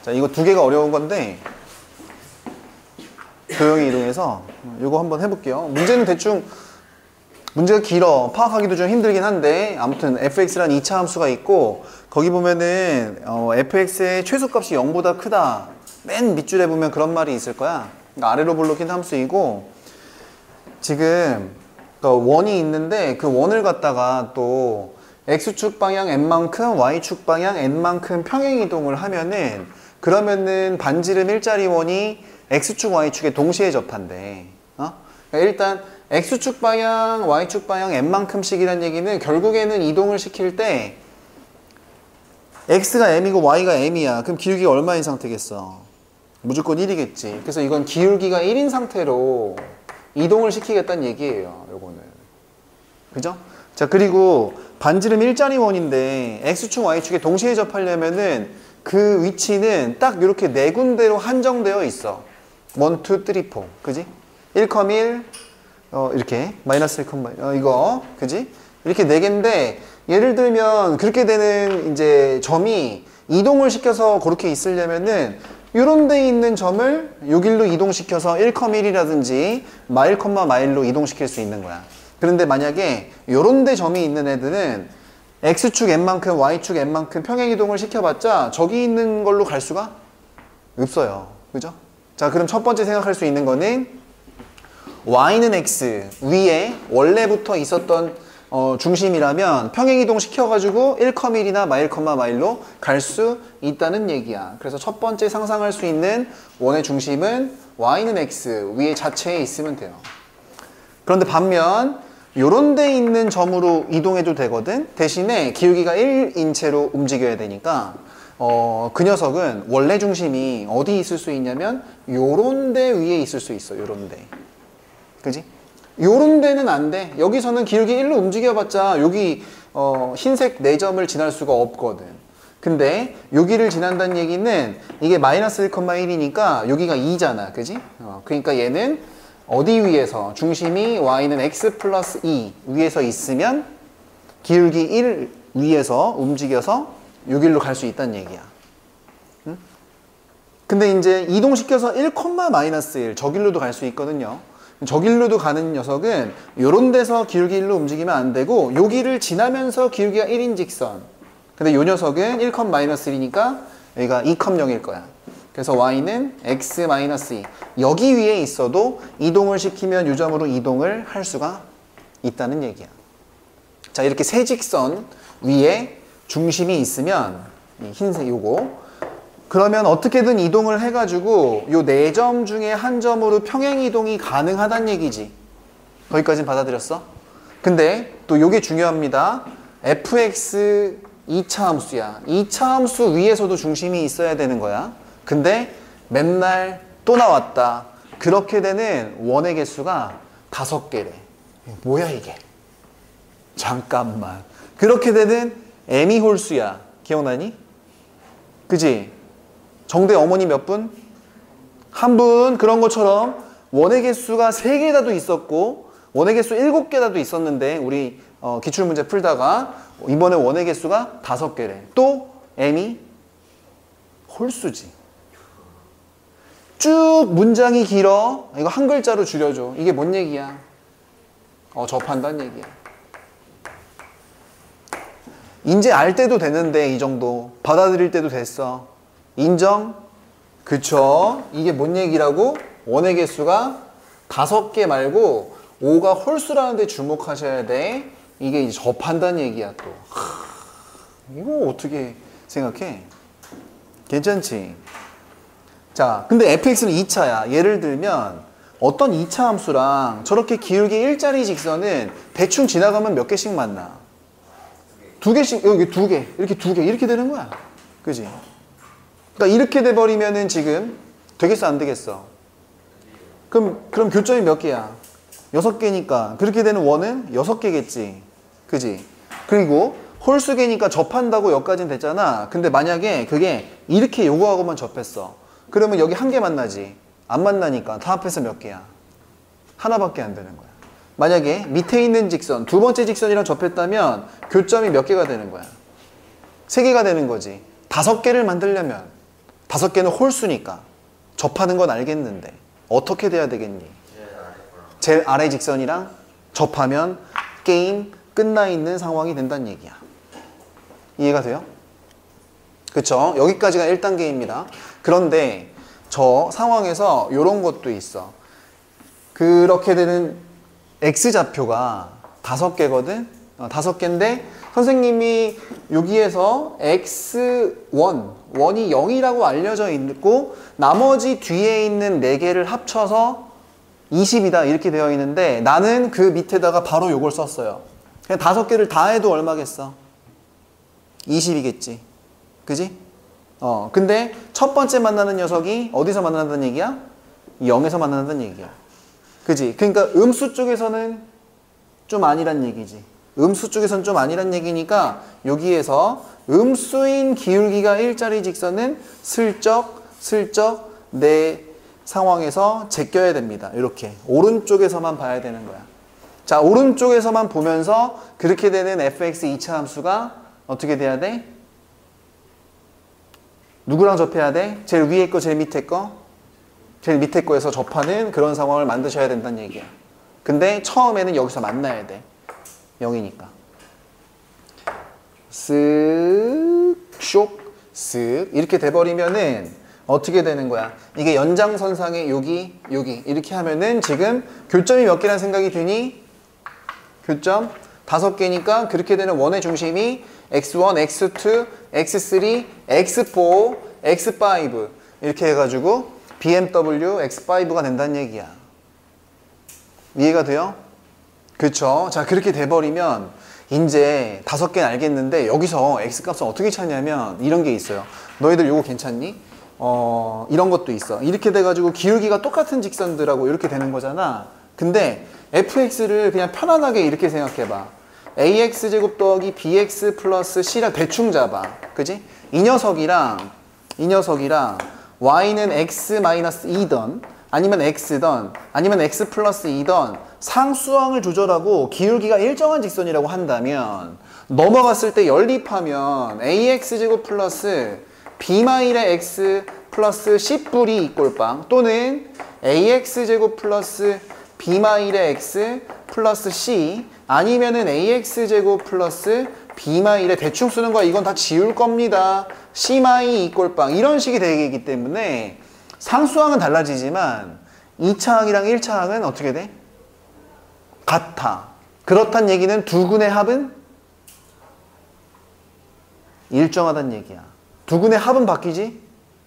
자, 이거 두 개가 어려운 건데 조용히 이동해서 이거 한번 해볼게요. 문제는 대충 문제가 길어. 파악하기도 좀 힘들긴 한데 아무튼 fx라는 2차 함수가 있고 거기 보면은 fx의 최소값이 0보다 크다. 맨 밑줄에 보면 그런 말이 있을 거야. 그러니까 아래로 볼록인 함수이고 지금 그러니까 원이 있는데 그 원을 갖다가 또 x축 방향 n만큼 y축 방향 n만큼 평행이동을 하면은 그러면은 반지름 일자리 원이 x축 y축에 동시에 접한대. 그러니까 일단 x축 방향 y축 방향 n만큼씩이란 얘기는 결국에는 이동을 시킬 때 x가 m이고 y가 m이야. 그럼 기울기가 얼마인 상태겠어? 무조건 1이겠지. 그래서 이건 기울기가 1인 상태로 이동을 시키겠다는 얘기예요. 요거는. 그죠? 자, 그리고 반지름 일자리 원인데 x축 y축에 동시에 접하려면은 그 위치는 딱 이렇게 네 군데로 한정되어 있어. 1, 2, 3, 4. 그지? 1,1 이렇게 마이너스 1, 이거 그지? 이렇게 네 개인데 예를 들면 그렇게 되는 이제 점이 이동을 시켜서 그렇게 있으려면은 이런 데 있는 점을 요 길로 이동시켜서 1,1이라든지 마일, 마일로 이동시킬 수 있는 거야. 그런데 만약에 요런 데 점이 있는 애들은 x축 n만큼 y축 n만큼 평행이동을 시켜봤자 저기 있는 걸로 갈 수가 없어요. 그죠? 자, 그럼 첫 번째 생각할 수 있는 거는 y는 x 위에 원래부터 있었던 중심이라면 평행이동 시켜가지고 1,1이나 마일, 마일로 갈 수 있다는 얘기야. 그래서 첫 번째 상상할 수 있는 원의 중심은 y는 x 위에 자체에 있으면 돼요. 그런데 반면 요런 데 있는 점으로 이동해도 되거든. 대신에 기울기가 1인 채로 움직여야 되니까 그 녀석은 원래 중심이 어디 있을 수 있냐면 요런 데 위에 있을 수 있어. 요런 데. 그지? 요런 데는 안 돼. 여기서는 기울기 1로 움직여봤자 여기 흰색 4점을 지날 수가 없거든. 근데 여기를 지난다는 얘기는 이게 마이너스 1,1이니까 여기가 2잖아. 그지? 그러니까 얘는 어디 위에서 중심이 y는 x 플러스 2 위에서 있으면 기울기 1 위에서 움직여서 여기로 갈 수 있다는 얘기야. 응? 근데 이제 이동시켜서 1, 마이너스 1 저 길로도 갈 수 있거든요. 저 길로도 가는 녀석은 요런 데서 기울기 1로 움직이면 안 되고 여기를 지나면서 기울기가 1인 직선. 근데 요 녀석은 1, 마이너스 1이니까 여기가 2, 0일 거야. 그래서 y는 x-2 여기 위에 있어도 이동을 시키면 이 점으로 이동을 할 수가 있다는 얘기야. 자, 이렇게 세 직선 위에 중심이 있으면 이 흰색 요거 그러면 어떻게든 이동을 해가지고 요 네 점 중에 한 점으로 평행 이동이 가능하다는 얘기지. 거기까지는 받아들였어? 근데 또 요게 중요합니다. fx 2차 함수야. 2차 함수 위에서도 중심이 있어야 되는 거야. 근데 맨날 또 나왔다. 그렇게 되는 원의 개수가 5개래. 뭐야 이게? 잠깐만. 그렇게 되는 m이 홀수야. 기억나니? 그지? 정대 어머니 몇 분? 한 분. 그런 것처럼 원의 개수가 3개다도 있었고 원의 개수 7개다도 있었는데 우리 기출문제 풀다가 이번에 원의 개수가 5개래. 또 m이 홀수지. 쭉 문장이 길어. 이거 한 글자로 줄여줘. 이게 뭔 얘기야? 접한다는 얘기야. 이제 알 때도 되는데 이 정도. 받아들일 때도 됐어. 인정? 그쵸? 이게 뭔 얘기라고? 원의 개수가 5개 말고 5가 홀수라는 데 주목하셔야 돼. 이게 이제 접한다는 얘기야 또. 이거 어떻게 생각해? 괜찮지? 자, 근데 fx는 2차야. 예를 들면 어떤 2차 함수랑 저렇게 기울기 일자리 직선은 대충 지나가면 몇 개씩 만나? 2개씩, 여기 2개, 이렇게 2개, 이렇게 되는 거야. 그지? 그러니까 이렇게 돼버리면은 지금 되겠어, 안 되겠어? 그럼 교점이 몇 개야? 6개니까. 그렇게 되는 원은 6개겠지. 그지? 그리고 홀수개니까 접한다고 여기까지는 됐잖아. 근데 만약에 그게 이렇게 요거하고만 접했어. 그러면 여기 한 개 만나지. 안 만나니까 다 합해서 몇 개야? 하나밖에 안 되는 거야. 만약에 밑에 있는 직선, 두 번째 직선이랑 접했다면 교점이 몇 개가 되는 거야? 3개가 되는 거지. 5개를 만들려면 다섯 개는 홀수니까 접하는 건 알겠는데 어떻게 돼야 되겠니? 제일 아래 직선이랑 접하면 게임 끝나 있는 상황이 된다는 얘기야. 이해가 돼요? 그쵸? 여기까지가 1단계입니다. 그런데 저 상황에서 이런 것도 있어. 그렇게 되는 X좌표가 5개거든? 5개인데 선생님이 여기에서 X1, 1이 0이라고 알려져 있고 나머지 뒤에 있는 4개를 합쳐서 20이다 이렇게 되어 있는데 나는 그 밑에다가 바로 요걸 썼어요. 그냥 5개를 다 해도 얼마겠어? 20이겠지. 그지? 근데 첫 번째 만나는 녀석이 어디서 만난다는 얘기야? 0에서 만난다는 얘기야. 그지? 그러니까 음수 쪽에서는 좀 아니란 얘기지. 음수 쪽에서는 좀 아니란 얘기니까 여기에서 음수인 기울기가 일자리 직선은 슬쩍 내 상황에서 제껴야 됩니다. 이렇게 오른쪽에서만 봐야 되는 거야. 자, 오른쪽에서만 보면서 그렇게 되는 fx 2차 함수가 어떻게 돼야 돼? 누구랑 접해야 돼? 제일 위에 거, 제일 밑에 거? 제일 밑에 거에서 접하는 그런 상황을 만드셔야 된다는 얘기야. 근데 처음에는 여기서 만나야 돼. 0이니까. 쓱, 쇽, 쓱 이렇게 돼버리면은 어떻게 되는 거야? 이게 연장선상에 여기 이렇게 하면은 지금 교점이 몇 개라는 생각이 드니? 교점 5개니까 그렇게 되는 원의 중심이 x1, x2, x3, x4, x5 이렇게 해가지고 BMW x5가 된다는 얘기야. 이해가 돼요? 그쵸? 자, 그렇게 돼버리면 이제 5개는 알겠는데 여기서 x값은 어떻게 찾냐면 이런 게 있어요. 너희들 요거 괜찮니? 이런 것도 있어. 이렇게 돼가지고 기울기가 똑같은 직선들하고 이렇게 되는 거잖아. 근데 fx를 그냥 편안하게 이렇게 생각해봐. ax제곱 더하기 bx 플러스 c라 대충 잡아. 그지? 이 녀석이랑 y는 x-2던 아니면 x던 아니면 x 플러스 2던 상수항을 조절하고 기울기가 일정한 직선이라고 한다면 넘어갔을 때 연립하면 ax제곱 플러스 b-의 x 플러스 c뿔이 이꼴빵 또는 ax제곱 플러스 b-의 x 플러스 c 아니면은 ax제곱 플러스 b의 대충 쓰는 거야. 이건 다 지울 겁니다. c 이꼴빵 이런 식이 되기 때문에 상수항은 달라지지만 2차항이랑 1차항은 어떻게 돼? 같아. 그렇단 얘기는 두 근의 합은 일정하다는 얘기야. 두 근의 합은 바뀌지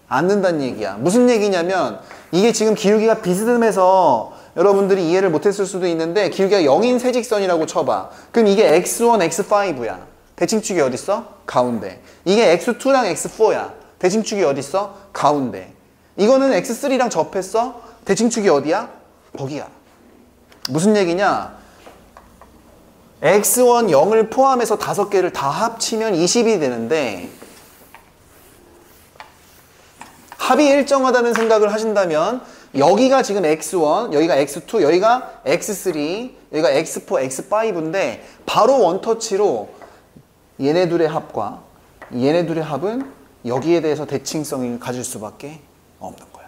않는다는 얘기야. 무슨 얘기냐면 이게 지금 기울기가 비스듬해서 여러분들이 이해를 못했을 수도 있는데 기울기가 0인 세직선이라고 쳐봐. 그럼 이게 x1, x5야. 대칭축이 어딨어? 가운데. 이게 x2랑 x4야. 대칭축이 어딨어? 가운데. 이거는 x3랑 접했어? 대칭축이 어디야? 거기야. 무슨 얘기냐? x1, 0을 포함해서 5개를 다 합치면 20이 되는데 합이 일정하다는 생각을 하신다면 여기가 지금 x1, 여기가 x2, 여기가 x3, 여기가 x4, x5인데 바로 원터치로 얘네 둘의 합과 얘네 둘의 합은 여기에 대해서 대칭성을 가질 수밖에 없는 거야.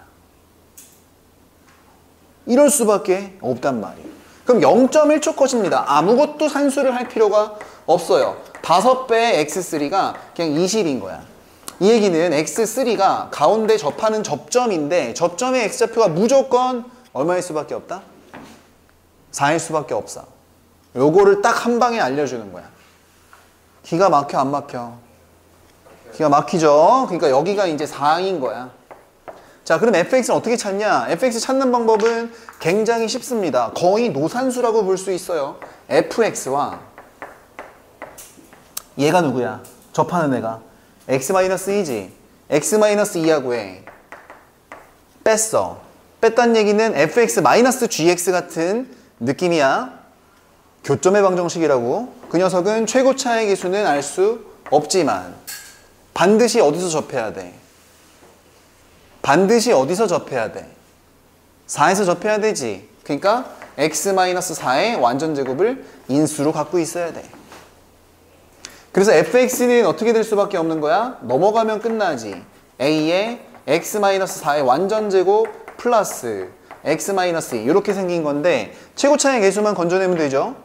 이럴 수밖에 없단 말이에요. 그럼 0.1초 컷입니다. 아무것도 산수를 할 필요가 없어요. 5배의 x3가 그냥 20인 거야. 이 얘기는 x3가 가운데 접하는 접점인데 접점의 x좌표가 무조건 얼마일 수밖에 없다? 4일 수밖에 없어. 요거를 딱 한 방에 알려주는 거야. 기가 막혀 안 막혀? 기가 막히죠? 그러니까 여기가 이제 4인 거야. 자, 그럼 fx는 어떻게 찾냐? fx 찾는 방법은 굉장히 쉽습니다. 거의 노산수라고 볼 수 있어요. fx와 얘가 누구야? 접하는 애가 x-2지. x-2하고 해. 뺐어. 뺐단 얘기는 fx-gx 같은 느낌이야. 교점의 방정식이라고. 그 녀석은 최고차의 계수는 알 수 없지만 반드시 어디서 접해야 돼? 반드시 어디서 접해야 돼? 4에서 접해야 되지. 그러니까 x-4의 완전제곱을 인수로 갖고 있어야 돼. 그래서 fx는 어떻게 될 수밖에 없는 거야? 넘어가면 끝나지. a에 x-4의 완전제곱 플러스 x-2 이렇게 생긴 건데 최고 차의 개수만 건져내면 되죠.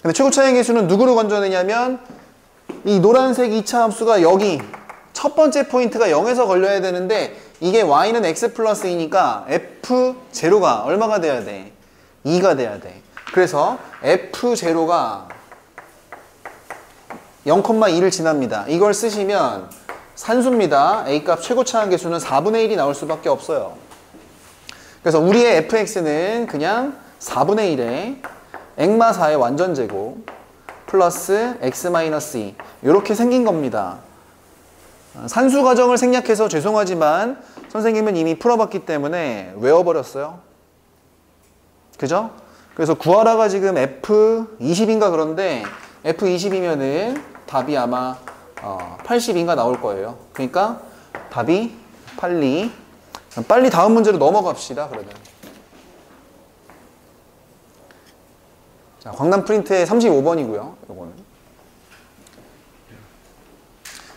근데 최고 차의 개수는 누구로 건져내냐면 이 노란색 2차 함수가 여기 첫 번째 포인트가 0에서 걸려야 되는데 이게 y는 x 플러스 2니까 f0가 얼마가 돼야 돼? 2가 돼야 돼. 그래서 f0가 0,2를 지납니다. 이걸 쓰시면 산수입니다. A값 최고차항 개수는 4분의 1이 나올 수밖에 없어요. 그래서 우리의 fx는 그냥 4분의 1에 액마4의 완전제곱 플러스 x-2 이렇게 생긴 겁니다. 산수 과정을 생략해서 죄송하지만 선생님은 이미 풀어봤기 때문에 외워버렸어요. 그죠? 그래서 구하라가 지금 F20인가 그런데 F20이면은 답이 아마 80인가 나올 거예요. 그러니까 답이 82. 빨리 다음 문제로 넘어갑시다. 그러면 자, 광남 프린트의 35번이고요. 요거는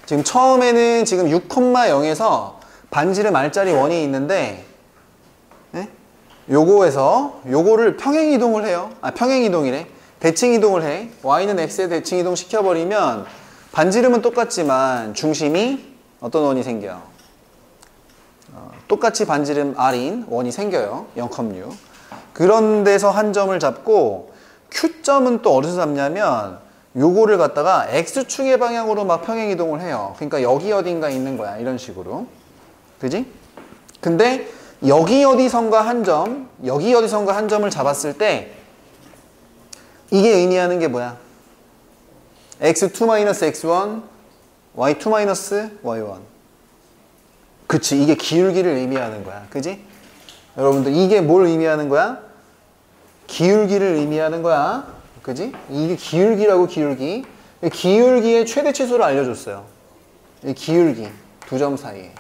지금 처음에는 지금 6,0에서 반지름 R짜리 원이 있는데 요거에서 요거를 평행이동을 해요. 평행이동이래. 대칭이동을 해. y는 x에 대칭이동 시켜버리면 반지름은 똑같지만 중심이 어떤 원이 생겨요? 똑같이 반지름 R인 원이 생겨요. 0,6. 그런 데서 한 점을 잡고 Q점은 또 어디서 잡냐면 요거를 갖다가 X축의 방향으로 막 평행이동을 해요. 그러니까 여기 어딘가 있는 거야. 이런 식으로. 그지? 근데 여기 어디선가 한 점, 여기 어디선가 한 점을 잡았을 때 이게 의미하는 게 뭐야? x2-x1, y2-y1. 그치, 이게 기울기를 의미하는 거야. 그지? 여러분들 이게 뭘 의미하는 거야? 기울기를 의미하는 거야. 그지? 이게 기울기라고, 기울기. 기울기의 최대 치수를 알려줬어요. 이 기울기, 두 점 사이에.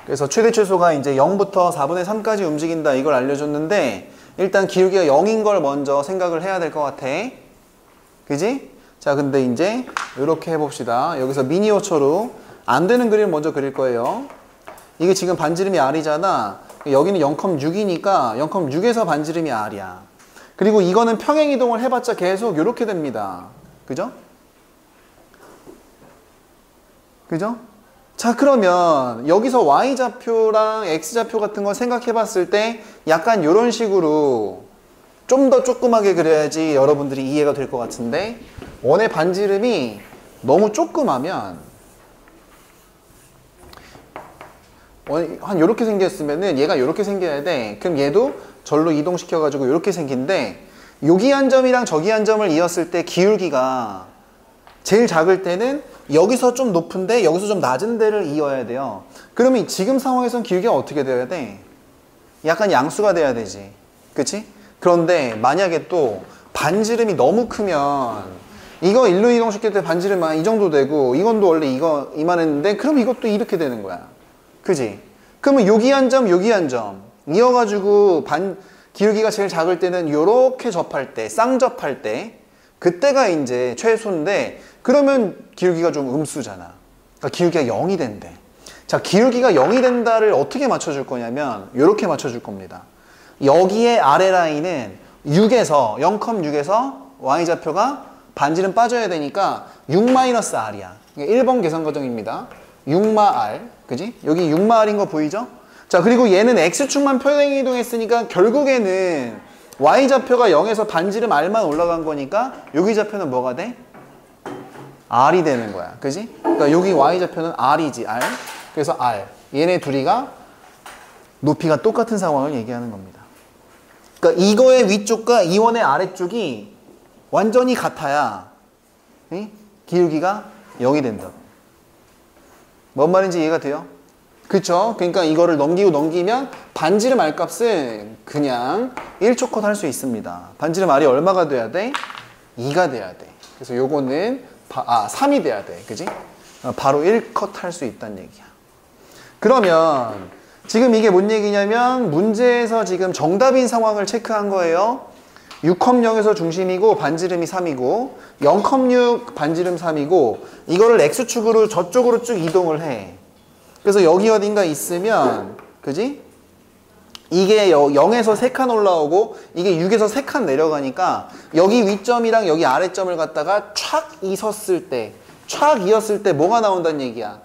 그래서 최대 최소가 이제 0부터 4분의 3까지 움직인다 이걸 알려줬는데 일단 기울기가 0인 걸 먼저 생각을 해야 될 것 같아. 그지? 자, 근데 이제 이렇게 해봅시다. 여기서 미니어처로 안 되는 그림을 먼저 그릴 거예요. 이게 지금 반지름이 R이잖아. 여기는 0,6이니까 0,6에서 반지름이 R이야. 그리고 이거는 평행이동을 해봤자 계속 이렇게 됩니다. 그죠? 그죠? 자, 그러면 여기서 Y좌표랑 X좌표 같은 거 생각해 봤을 때 약간 이런 식으로 좀 더 조그맣게 그려야지 여러분들이 이해가 될 것 같은데 원의 반지름이 너무 조그마면 한 요렇게 생겼으면은 얘가 요렇게 생겨야 돼. 그럼 얘도 절로 이동시켜 가지고 요렇게 생긴데 여기 한 점이랑 저기 한 점을 이었을 때 기울기가 제일 작을 때는 여기서 좀 높은데 여기서 좀 낮은 데를 이어야 돼요. 그러면 지금 상황에서는 기울기가 어떻게 돼야 돼? 약간 양수가 돼야 되지. 그치? 그런데 만약에 또 반지름이 너무 크면 이거 일로 이동시킬 때 반지름은 이 정도 되고 이건도 원래 이거 이만했는데 그럼 이것도 이렇게 되는 거야. 그지? 그러면 여기 한 점, 여기 한 점 이어가지고 기울기가 제일 작을 때는 요렇게 접할 때, 쌍접할 때 그때가 이제 최소인데 그러면 기울기가 좀 음수잖아. 그러니까 기울기가 0이 된대. 자, 기울기가 0이 된다를 어떻게 맞춰줄 거냐면 이렇게 맞춰줄 겁니다. 여기에 아래 라인은 0,6에서 y좌표가 반지름 빠져야 되니까 6-r이야. 1번 계산 과정입니다. 6-r. 그지? 여기 6-r인 거 보이죠? 자, 그리고 얘는 x축만 평행이동했으니까 결국에는 y좌표가 0에서 반지름 r만 올라간 거니까 여기 좌표는 뭐가 돼? r이 되는 거야. 그지? 그러니까 여기 y좌표는 r이지, r. 그래서 r. 얘네 둘이가 높이가 똑같은 상황을 얘기하는 겁니다. 그러니까 이거의 위쪽과 이 원의 아래쪽이 완전히 같아야 기울기가 0이 된다. 뭔 말인지 이해가 돼요? 그쵸? 그러니까 이거를 넘기면 반지름 R 값은 그냥 1초 컷 할 수 있습니다. 반지름 R이 얼마가 돼야 돼? 2가 돼야 돼. 그래서 요거는 3이 돼야 돼. 그지? 바로 1컷 할 수 있다는 얘기야. 그러면 지금 이게 뭔 얘기냐면 문제에서 지금 정답인 상황을 체크한 거예요. 6,0에서 중심이고 반지름이 3이고 0,6 반지름 3이고 이거를 X축으로 저쪽으로 쭉 이동을 해. 그래서 여기 어딘가 있으면, 그지? 이게 0에서 3칸 올라오고 이게 6에서 3칸 내려가니까 여기 위점이랑 여기 아래점을 갖다가 촥 이었을 때, 촥 이었을 때 뭐가 나온다는 얘기야?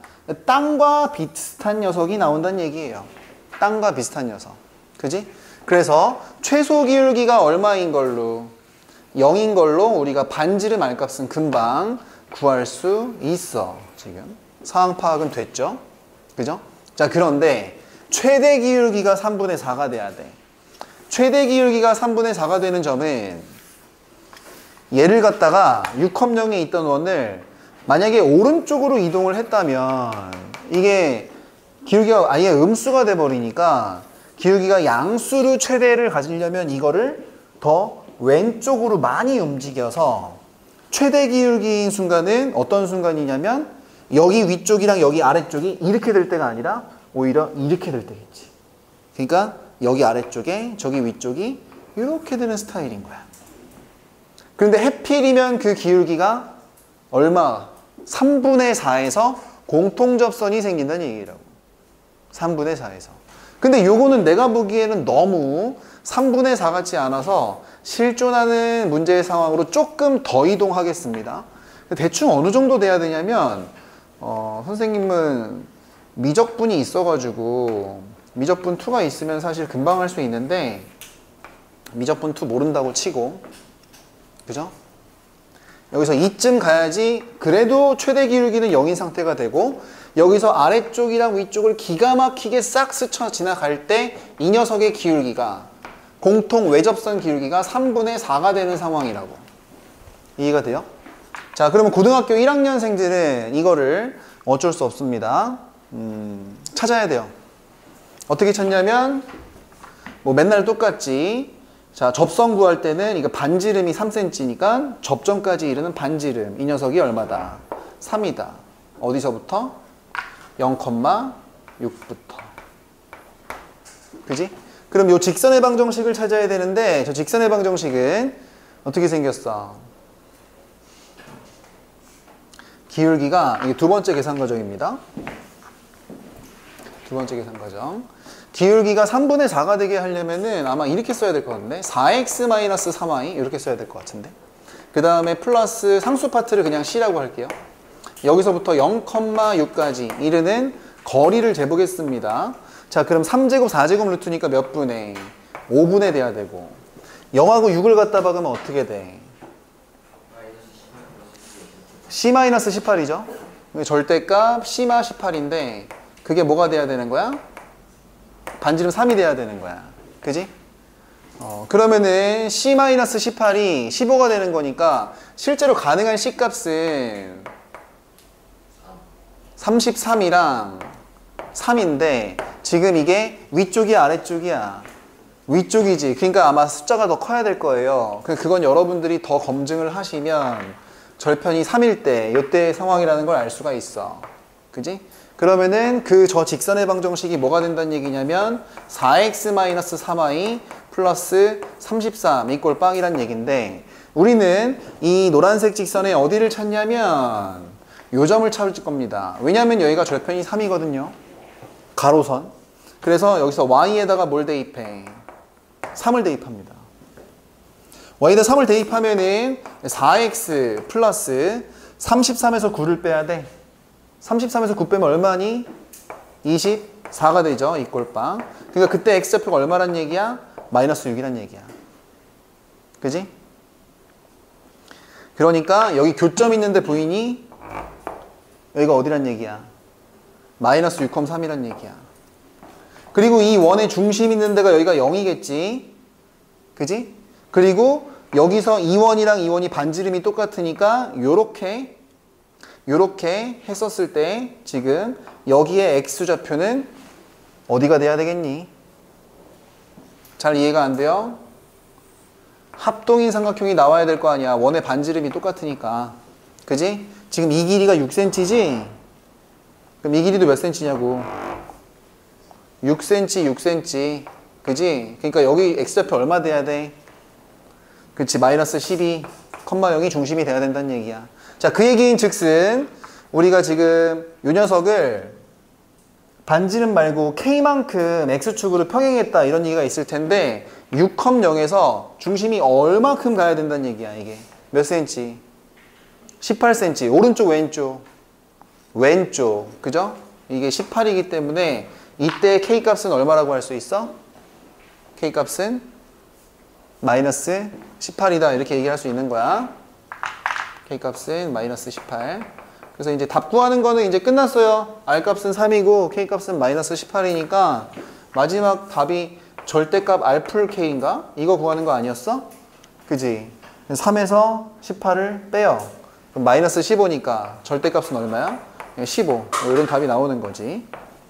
땅과 비슷한 녀석이 나온다는 얘기예요. 땅과 비슷한 녀석. 그지? 그래서 최소 기울기가 얼마인 걸로? 0인 걸로 우리가 반지름 R값은 금방 구할 수 있어. 지금 상황 파악은 됐죠? 그죠? 자, 그런데 최대 기울기가 3분의 4가 돼야 돼. 최대 기울기가 3분의 4가 되는 점은 얘를 갖다가 6,0에 있던 원을 만약에 오른쪽으로 이동을 했다면 이게 기울기가 아예 음수가 돼버리니까 기울기가 양수로 최대를 가지려면 이거를 더 왼쪽으로 많이 움직여서 최대 기울기인 순간은 어떤 순간이냐면 여기 위쪽이랑 여기 아래쪽이 이렇게 될 때가 아니라 오히려 이렇게 될 때겠지. 그러니까 여기 아래쪽에 저기 위쪽이 이렇게 되는 스타일인 거야. 그런데 해필이면 그 기울기가 얼마? 3분의 4에서 공통접선이 생긴다는 얘기라고. 3분의 4에서. 근데 요거는 내가 보기에는 너무 3분의 4 같지 않아서 실존하는 문제의 상황으로 조금 더 이동하겠습니다. 대충 어느 정도 돼야 되냐면 선생님은 미적분이 있어가지고 미적분 2가 있으면 사실 금방 할 수 있는데 미적분 2 모른다고 치고, 그죠? 여기서 이쯤 가야지 그래도 최대 기울기는 0인 상태가 되고 여기서 아래쪽이랑 위쪽을 기가 막히게 싹 스쳐 지나갈 때 이 녀석의 기울기가 공통 외접선 기울기가 3분의 4가 되는 상황이라고. 이해가 돼요? 자, 그러면 고등학교 1학년생들은 이거를 어쩔 수 없습니다. 찾아야 돼요. 어떻게 찾냐면 뭐 맨날 똑같지. 자, 접선 구할 때는 이거 반지름이 3cm니까 접점까지 이르는 반지름. 이 녀석이 얼마다? 3이다. 어디서부터? 0,6부터. 그지? 그럼 요 직선의 방정식을 찾아야 되는데 저 직선의 방정식은 어떻게 생겼어? 기울기가 이게 두 번째 계산 과정입니다. 두 번째 계산 과정. 기울기가 3분의 4가 되게 하려면은 아마 이렇게 써야 될 것 같은데 4x-3y 이렇게 써야 될 것 같은데 그 다음에 플러스 상수 파트를 그냥 C라고 할게요. 여기서부터 0,6까지 이르는 거리를 재보겠습니다. 자, 그럼 3제곱 4제곱 루트니까 몇 분의? 5분의 돼야 되고 0하고 6을 갖다 박으면 어떻게 돼? C-18이죠? 절대값 C-18인데 그게 뭐가 돼야 되는 거야? 반지름 3이 돼야 되는 거야. 그지? 그러면은 C-18이 15가 되는 거니까 실제로 가능한 C값은 33이랑 3인데 지금 이게 위쪽이야 아래쪽이야? 위쪽이지. 그러니까 아마 숫자가 더 커야 될 거예요. 그건 여러분들이 더 검증을 하시면 절편이 3일 때 이때의 상황이라는 걸 알 수가 있어. 그지? 그러면은 저 직선의 방정식이 뭐가 된다는 얘기냐면 4x-3y 플러스 33 이꼴 빵이란 얘기인데 우리는 이 노란색 직선의 어디를 찾냐면 요 점을 찾을 겁니다. 왜냐면 여기가 절편이 3이거든요. 가로선. 그래서 여기서 y에다가 뭘 대입해? 3을 대입합니다. y에다 3을 대입하면은 4x 플러스 33에서 9를 빼야 돼. 33에서 9 빼면 얼마니? 24가 되죠. 이꼴 빵. 그러니까 그때 x좌표가 얼마란 얘기야? 마이너스 6이란 얘기야. 그지? 그러니까 여기 교점 있는데 보이니? 여기가 어디란 얘기야? 마이너스 6,3이란 얘기야. 그리고 이 원의 중심 있는 데가 여기가 0이겠지? 그지? 그리고 여기서 이 원이랑 이 원이 반지름이 똑같으니까 요렇게 했었을 때 지금 여기에 x좌표는 어디가 돼야 되겠니? 잘 이해가 안 돼요? 합동인 삼각형이 나와야 될 거 아니야. 원의 반지름이 똑같으니까. 그지? 지금 이 길이가 6cm지? 그럼 이 길이도 몇 cm냐고. 6cm, 6cm. 그지? 그러니까 여기 x좌표 얼마 돼야 돼? 그치, 마이너스 12, 0이 중심이 돼야 된다는 얘기야. 자, 그 얘기인 즉슨 우리가 지금 요 녀석을 반지름 말고 K만큼 X축으로 평행했다 이런 얘기가 있을 텐데 6,0에서 중심이 얼마큼 가야 된다는 얘기야. 이게 몇 cm? 18cm. 오른쪽 왼쪽? 왼쪽. 그죠? 이게 18이기 때문에 이때 K값은 얼마라고 할 수 있어? K값은 마이너스 18이다 이렇게 얘기할 수 있는 거야. K값은 마이너스 18. 그래서 이제 답 구하는 거는 이제 끝났어요. R값은 3이고 K값은 마이너스 18이니까 마지막 답이 절대값 R 풀 K인가? 이거 구하는 거 아니었어? 그지? 3에서 18을 빼요. 그럼 마이너스 15니까 절대값은 얼마야? 15. 이런 답이 나오는 거지.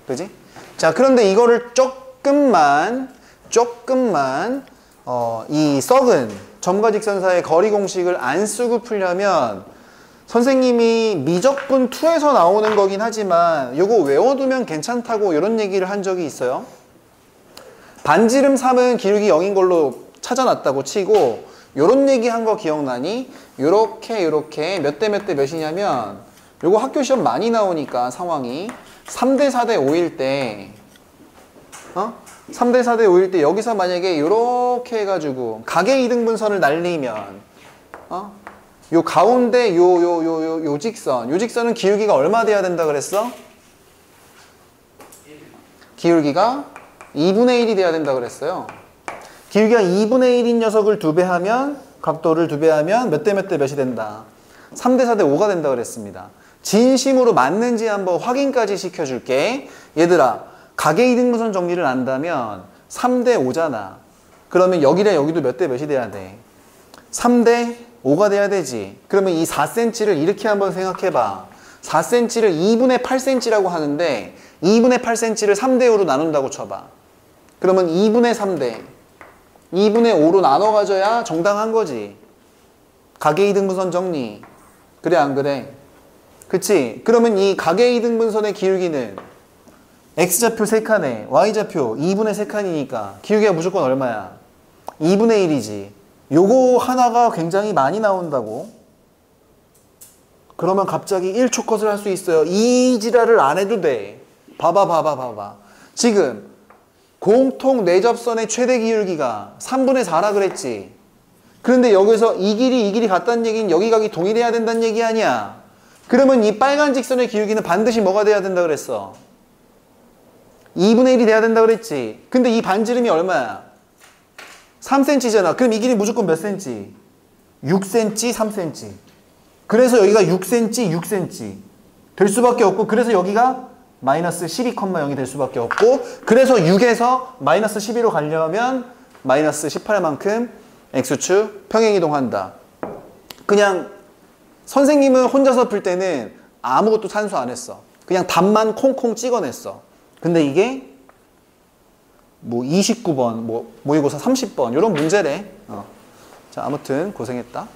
그지? 자, 그런데 이거를 조금만 이 썩은 점과 직선 사이의 거리 공식을 안 쓰고 풀려면 선생님이 미적분 2에서 나오는 거긴 하지만 요거 외워두면 괜찮다고 이런 얘기를 한 적이 있어요. 반지름 3은 기울기 0인 걸로 찾아놨다고 치고 요런 얘기 한 거 기억나니? 요렇게 몇 대 몇 대 몇이냐면 요거 학교 시험 많이 나오니까 상황이 3대 4대 5일 때 3대 4대 5일 때 여기서 만약에 요렇게 해가지고 가계 이등분선을 날리면 요 가운데 요 직선은 기울기가 얼마 돼야 된다 그랬어? 기울기가 2분의 1이 돼야 된다 그랬어요. 기울기가 2분의 1인 녀석을 2배 하면 각도를 2배 하면 몇 대 몇 대 몇이 된다? 3대 4대 5가 된다 그랬습니다. 진심으로 맞는지 한번 확인까지 시켜줄게. 얘들아, 가계 이등분선 정리를 안다면 3대 5잖아. 그러면 여기랑 여기도 몇 대 몇이 돼야 돼? 3대 5가 돼야 되지. 그러면 이 4cm를 이렇게 한번 생각해봐. 4cm를 2분의 8cm라고 하는데 2분의 8cm를 3대 5로 나눈다고 쳐봐. 그러면 2분의 3대 2분의 5로 나눠 가져야 정당한 거지. 가계 이등분선 정리. 그래 안 그래? 그치? 그러면 이 가계 이등분선의 기울기는 X좌표 3칸에 Y좌표 2분의 3칸이니까 기울기가 무조건 얼마야? 2분의 1이지. 요거 하나가 굉장히 많이 나온다고. 그러면 갑자기 1초 컷을 할 수 있어요. 이 지랄을 안 해도 돼. 봐봐. 지금 공통 내접선의 최대 기울기가 3분의 4라 그랬지. 그런데 여기서 이 길이 같다는 얘기는 여기 각이 동일해야 된다는 얘기 아니야. 그러면 이 빨간 직선의 기울기는 반드시 뭐가 돼야 된다 그랬어? 2분의 1이 돼야 된다 그랬지. 근데 이 반지름이 얼마야? 3cm잖아. 그럼 이 길이 무조건 몇 cm? 6cm, 3cm. 그래서 여기가 6cm 될 수밖에 없고, 그래서 여기가 마이너스 12,0이 될 수밖에 없고, 그래서 6에서 마이너스 12로 가려면 마이너스 18만큼 X축 평행이동한다. 그냥 선생님은 혼자서 풀 때는 아무것도 산수 안 했어. 그냥 답만 콩콩 찍어냈어. 근데 이게 뭐 29번, 모의고사 30번 이런 문제래. 자, 아무튼 고생했다.